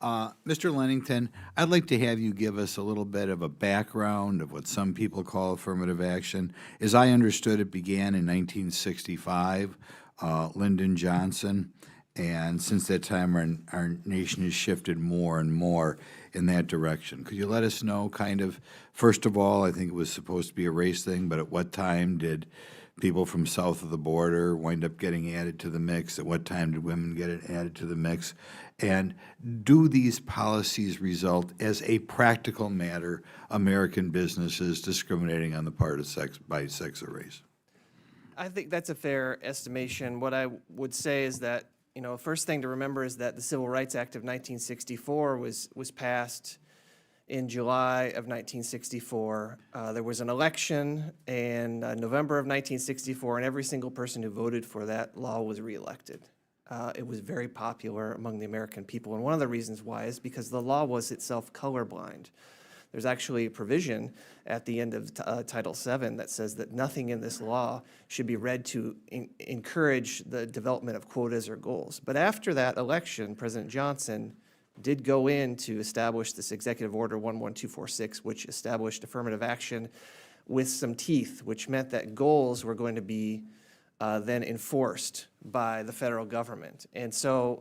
Mr. Lennington, I'd like to have you give us a little bit of a background of what some people call affirmative action. As I understood, it began in 1965, Lyndon Johnson, and since that time, our nation has shifted more and more in that direction. Could you let us know, kind of, first of all, I think it was supposed to be a race thing, but at what time did people from south of the border wind up getting added to the mix? At what time did women get added to the mix? And do these policies result, as a practical matter, American businesses discriminating on the part of sex, by sex or race? I think that's a fair estimation. What I would say is that, first thing to remember is that the Civil Rights Act of 1964 was passed in July of 1964. There was an election in November of 1964, and every single person who voted for that law was reelected. It was very popular among the American people, and one of the reasons why is because the law was itself colorblind. There's actually a provision at the end of Title VII that says that nothing in this law should be read to encourage the development of quotas or goals. But after that election, President Johnson did go in to establish this Executive Order 11246, which established affirmative action with some teeth, which meant that goals were going to be then enforced by the federal government. And so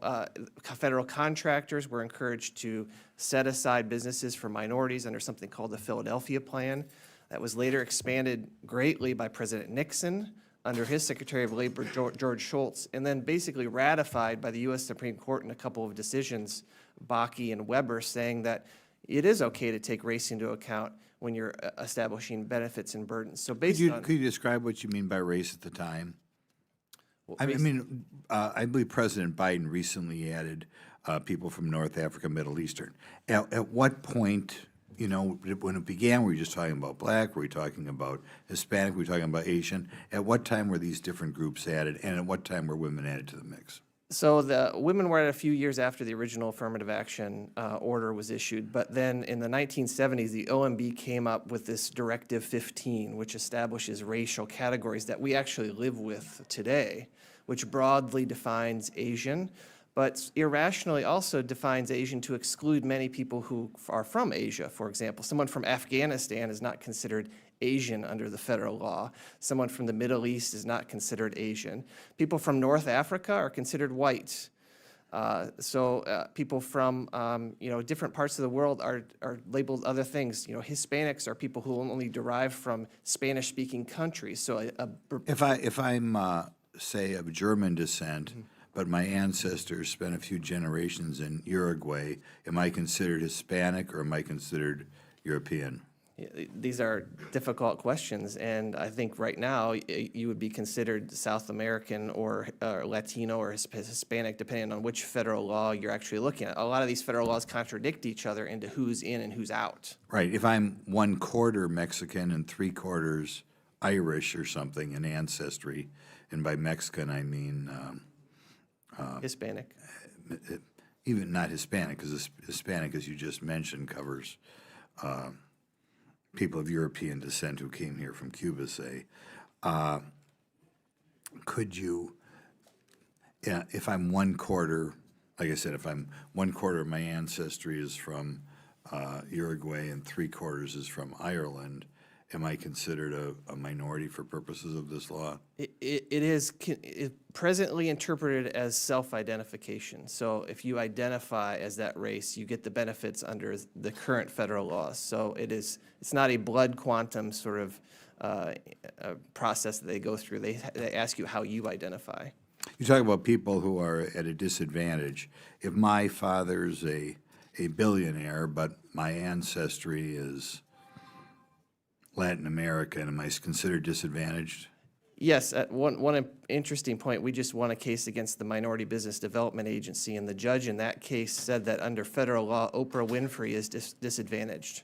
federal contractors were encouraged to set aside businesses for minorities under something called the Philadelphia Plan. That was later expanded greatly by President Nixon under his Secretary of Labor, George Shultz, and then basically ratified by the U.S. Supreme Court in a couple of decisions, Bakke and Weber, saying that it is okay to take race into account when you're establishing benefits and burdens. So based on— Could you describe what you mean by race at the time? I believe President Biden recently added people from North Africa, Middle Eastern. At what point, when it began, were you just talking about black? Were we talking about Hispanic? Were we talking about Asian? At what time were these different groups added, and at what time were women added to the mix? So the women were added a few years after the original affirmative action order was issued, but then in the 1970s, the OMB came up with this Directive 15, which establishes racial categories that we actually live with today, which broadly defines Asian, but irrationally also defines Asian to exclude many people who are from Asia. For example, someone from Afghanistan is not considered Asian under the federal law. Someone from the Middle East is not considered Asian. People from North Africa are considered white. People from different parts of the world are labeled other things. Hispanics are people who only derive from Spanish-speaking countries. So if I'm say of German descent, but my ancestors spent a few generations in Uruguay, am I considered Hispanic or am I considered European? These are difficult questions, and I think right now you would be considered South American or Latino or Hispanic, depending on which federal law you're actually looking at. A lot of these federal laws contradict each other into who's in and who's out. Right. If I'm 1/4 Mexican and 3/4 Irish or something in ancestry, and by Mexican I mean Hispanic. Even not Hispanic, because Hispanic, as you just mentioned, covers people of European descent who came here from Cuba, say. Could you, if I'm 1/4, like I said, if I'm 1/4 of my ancestry is from Uruguay and 3/4 is from Ireland, am I considered a minority for purposes of this law? It is presently interpreted as self-identification. So if you identify as that race, you get the benefits under the current federal laws. So it's not a blood quantum sort of process that they go through. They ask you how you identify. You talk about people who are at a disadvantage. If my father's a billionaire, but my ancestry is Latin American, am I considered disadvantaged? Yes, one interesting point, we just won a case against the Minority Business Development Agency, and the judge in that case said that under federal law, Oprah Winfrey is disadvantaged.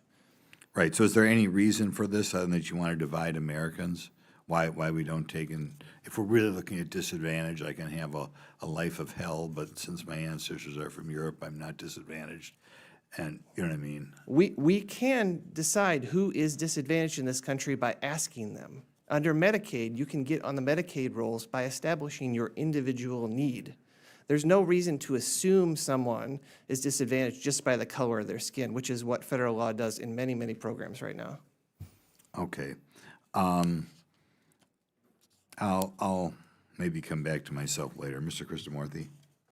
Right, so is there any reason for this other than that you want to divide Americans? Why we don't take in, if we're really looking at disadvantage, I can have a life of hell, but since my ancestors are from Europe, I'm not disadvantaged. And you know what I mean? We can decide who is disadvantaged in this country by asking them. Under Medicaid, you can get on the Medicaid rolls by establishing your individual need. There's no reason to assume someone is disadvantaged just by the color of their skin, which is what federal law does in many, many programs right now. Okay. I'll maybe come back to myself later. Mr. Krishnamurthy?